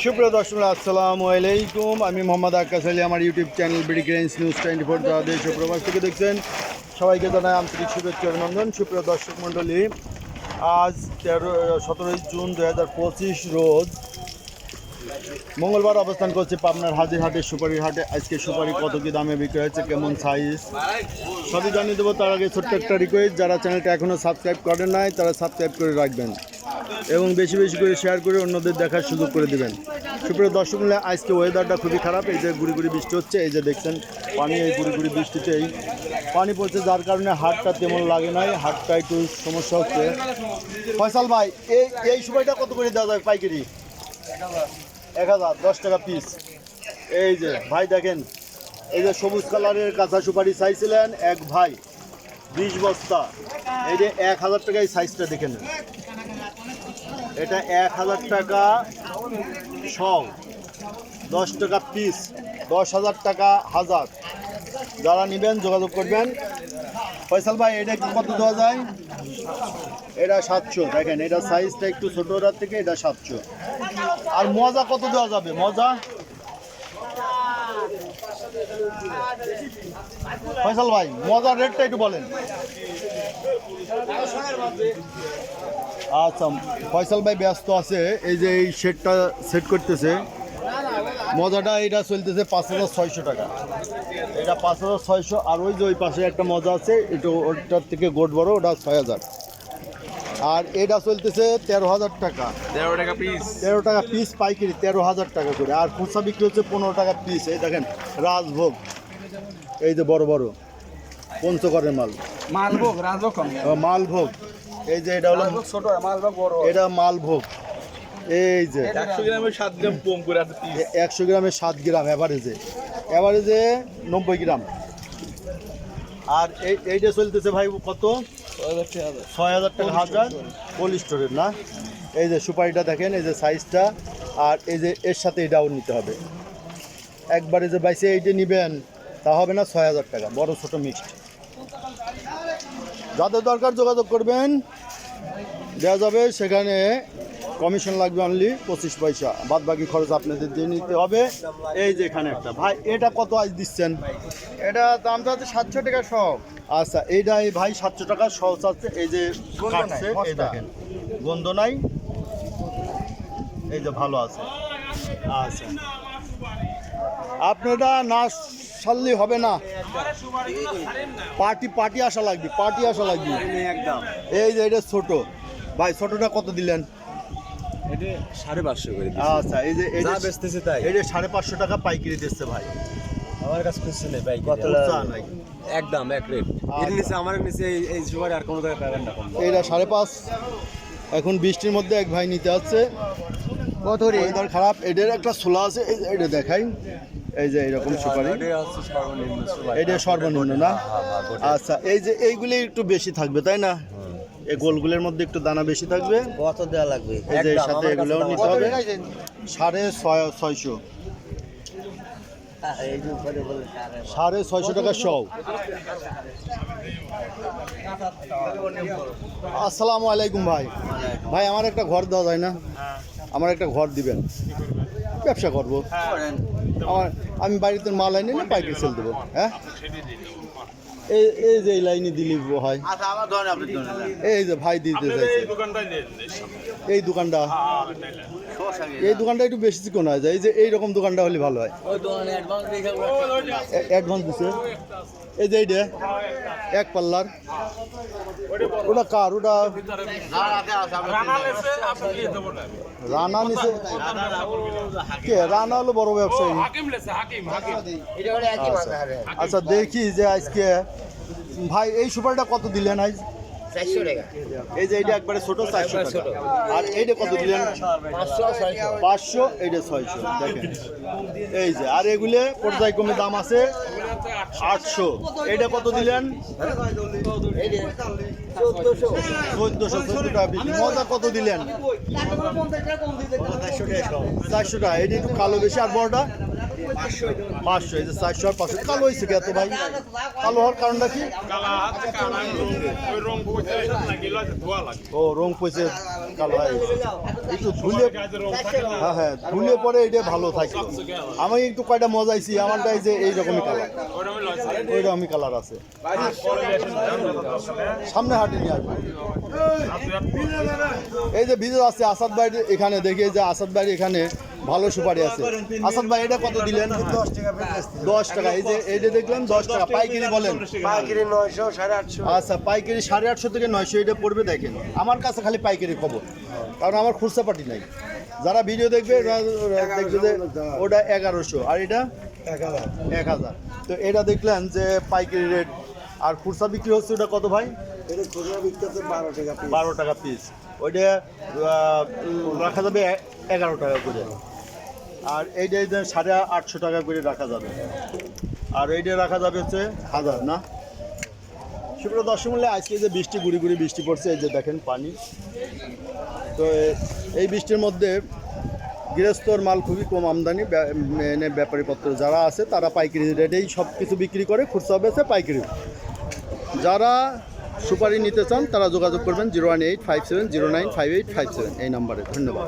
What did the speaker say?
সুপ্রিয় দর্শক আসসালামু আলাইকুম, আমি মোহাম্মদ আক্কাস আলী। আমার ইউটিউব চ্যানেল বিডি গ্রেন্স নিউজ 24 যারা দেশ ও প্রবাস থেকে দেখছেন সবাইকে জানাই আন্তরিক শুভেচ্ছা অভিনন্দন। সুপ্রিয় দর্শক মণ্ডলী, আজ 17 জুন 2025 রোজ মঙ্গলবার অবস্থান করছে পাবনার হাজিরহাটের সুপারির হাটে। আজকে সুপারি কত কী দামে বিক্রি হয়েছে, কেমন সাইজ সবই জানিয়ে দেবো। তার আগে ছোট্ট একটা রিকোয়েস্ট, যারা চ্যানেলটা এখনও সাবস্ক্রাইব করেন নাই তারা সাবস্ক্রাইব করে রাখবেন এবং বেশি বেশি করে শেয়ার করে অন্যদের দেখার সুযোগ করে দেবেন। সুপ্রিয় দর্শক মূল্যে, আজকে ওয়েদারটা খুবই খারাপ। এই যে গুড়ি গুড়ি বৃষ্টি হচ্ছে, এই যে দেখছেন পানি, এই গুড়ি গুড়ি বৃষ্টিতে এই পানি পড়ছে, যার কারণে হাটটা তেমন লাগে নাই, হাটটা একটু সমস্যা হচ্ছে। ফয়সাল ভাই, এই সময়টা কত করে দেওয়া যায় পাইকারি? 1000, 10 টাকা পিস। এই যে ভাই দেখেন, এই যে সবুজ কালারের কাঁচা সুপারি চাইছিলেন এক ভাই 20 বস্তা, এই যে 1000 টাকা। এই সাইজটা দেখে নেন, এটা 1000 টাকা শো, 10 টাকা পিস, 10,000 টাকা হাজার। যারা নেবেন যোগাযোগ করবেন। ফয়সাল ভাই, এটা কত দেওয়া যায়? এটা 700। দেখেন এটা সাইজটা একটু ছোটোটার থেকে এটা 700। আর মজা কত দেওয়া যাবে? মজা ফয়সাল ভাই, মজার রেটটা একটু বলেন। আচ্ছা, ফয়সাল ভাই ব্যস্ত আছে, এই যে এই শেডটা সেট করতেছে। মজাটা এটা চলতেছে 5600 টাকা, এটা 5600। আর ওই যে ওই পাশে একটা মজা আছে, একটু ওটার থেকে গোট বড়, ওটা 6000। আর এটা চলতেছে 13,000 টাকা, 13 টাকা পিস, 13 টাকা পিস পাইকারি, 13,000 টাকা করে। আর খুচরা বিক্রি হচ্ছে 15 টাকা পিস। এই দেখেন রাজভোগ, এই যে বড় বড় পঞ্চগড়ের মাল, মালভোগ, রাজভোগ, মালভোগ। এই যে এটা হলো ছোট মালভোগ, বড়, এটা মালভোগ। এই যে 100 গ্রামের 7 গ্রাম কম করে আছে পিস, 100 গ্রামে 7 গ্রাম, এভারেজে 90 গ্রাম। আর এইটা চলতেছে ভাই কত? 6,000 টাকা হাজার, কোল্ড স্টোরের না। এই যে সুপারিটা দেখেন, এই যে সাইজটা, আর এই যে এর সাথে এটাও নিতে হবে একবারে। যে বাইসে এইটা নেবেন তা হবে না, 6,000 টাকা, বড় ছোট মিক্সড। যাদের দরকার যোগাযোগ করবেন, দেওয়া যাবে। সেখানে কমিশন লাগবে অনলি 25 পয়সা, বাদ বাকি খরচ আপনাদের দিয়ে নিতে হবে। এই যে এখানে একটা ভাই, এটা কত আজ দিচ্ছেন? এটা দামটা হচ্ছে 700 টাকা সব। আচ্ছা, এইটা এই ভাই 700 টাকা সহজ আছে। এই যে কাটছে, এই দেখেন গন্ধ নাই, এই যে ভালো আছে। আচ্ছা, আপনারা না সারলে হবে না, পার্টি আসা লাগবে, পার্টি আসা লাগবে একদম। এই যে এটা ছোট ভাই, ছোটটা কত দিলেন? এটা 550 করে দিছি। আচ্ছা, এই যে যা বেচতেছে তাই, এটা 550 টাকা পাইকারি দিচ্ছে ভাই। আমার কাছে কিছু নেই ভাই, কত নাই, একদম এক রেট। এর নিচে আমার নিচে এই সুপারি আর কোনো জায়গায় পাবেন না কম। এইটা 5.5। এখন বৃষ্টির মধ্যে এক ভাই নিতে আসছে, কত রে? ওয়েদার খারাপ। এটার একটা ছোলা আছে, এটা দেখাই। এই যে এইরকম সুপারি, এটা হচ্ছে সর্বনিম্ন সুপারি, এটা সর্বনিম্ন না? আচ্ছা, এই যে এইগুলি একটু বেশি থাকবে তাই না? এই গোলগুলোর মধ্যে একটু দানা বেশি থাকবে। কত দেওয়া লাগবে? এই যে এর সাথে এগুলোও নিতে হবে 650। 650 টাকা শো। আসসালামু আলাইকুম ভাই। ভাই, আমার একটা ঘর দেওয়া যায় না? আমার একটা ঘর দিবেন, ব্যবসা করবো। আমি বাড়িতে মাল আনি না পাইকারি সেল দেবো। হ্যাঁ, এই যে এই লাইনে দিলি হয়। এই যে ভাই দিতে চাইছে, এই দোকানটা, এই দোকানটা একটু বেশি চিকন হয় যায়। এই যে এইরকম দোকানটা হলে ভালো হয়। অ্যাডভান্স দিছে। এই যে এইটা এক পাল্লার, ওটা কার? ওটা রানা নিছে কে? রানা হলো বড় ব্যবসায়ী। আচ্ছা, দেখি যে আজকে ভাই এই সুপারিটা কত দিলেন আজ? 400 টাকা। এই যে এইটা একবারে ছোট, 400 টাকা। আর এইটা কত দিলেন? 500, এইটা 600। দেখেন এই যে, আর এগুলো পর্যায়ক্রমে দাম আছে 800। এইটা কত দিলেন? 1400 টাকা বিক্রি। মজা কত দিলেন? 400 টাকা। এইটা একটু কালো বেশি। আর বড়টা 500, এই যে 400 আর 500 কালো হয়েছে কি এত ভাই? কালো হওয়ার কারণটা কি? ও রং পয়সে কালো হয় একটু ধুলে, হ্যাঁ হ্যাঁ ধুলে পরে এটা ভালো থাকলো। আমি একটু কয়টা মজাইছি আমারটা এই যে এইরকমই কালার, ওইরকমই কালার আছে। সামনে হাটে নিয়ে আসবো। এই যে ভিতর আছে আসাদ ভাই এখানে, দেখি এই যে আসাদ ভাই এখানে ভালো সুপারি আছে। আসাদ ভাই এটা কত দিলেন? 10 টাকা। এই যে এইটা দেখলাম 10 টাকা পাইকারি বলেন। পাইকারি 900 850। আচ্ছা পাইকারি 850 থেকে 900 এটা পড়বে। দেখেন আমার কাছে খালি পাইকারি খবর, কারণ আমার খুচরা পাটি নাই। যারা ভিডিও দেখবে দেখবে যে ওটা 1100 আর এটা 1000। তো এটা দেখলেন যে পাইকারি রেট, আর খুচরা বিক্রি হচ্ছে ওটা কত ভাই? এটা খুচরা বিক্রি হচ্ছে 12 টাকা পিস। 12 টাকা পিস। ওইটা রাখা যাবে 11 টাকা করে। আর এইটা 850 টাকা করে রাখা যাবে। আর এইটা রাখা যাবে হচ্ছে 1000 না। সুপ্রিয় দর্শক মূল্যে আজকে যে বৃষ্টি গুড়ি গুড়ি বৃষ্টি পড়ছে, এই যে দেখেন পানি। তো এই বৃষ্টির মধ্যে গৃহস্থর মাল খুবই কম আমদানি, মানে ব্যাপারীপত্র যারা আছে তারা পাইকারি রেটেই সব কিছু বিক্রি করে, খুচরা বেচে পাইকারি। যারা সুপারি নিতে চান তারা যোগাযোগ করবেন 01857095857 এই নাম্বারে। ধন্যবাদ।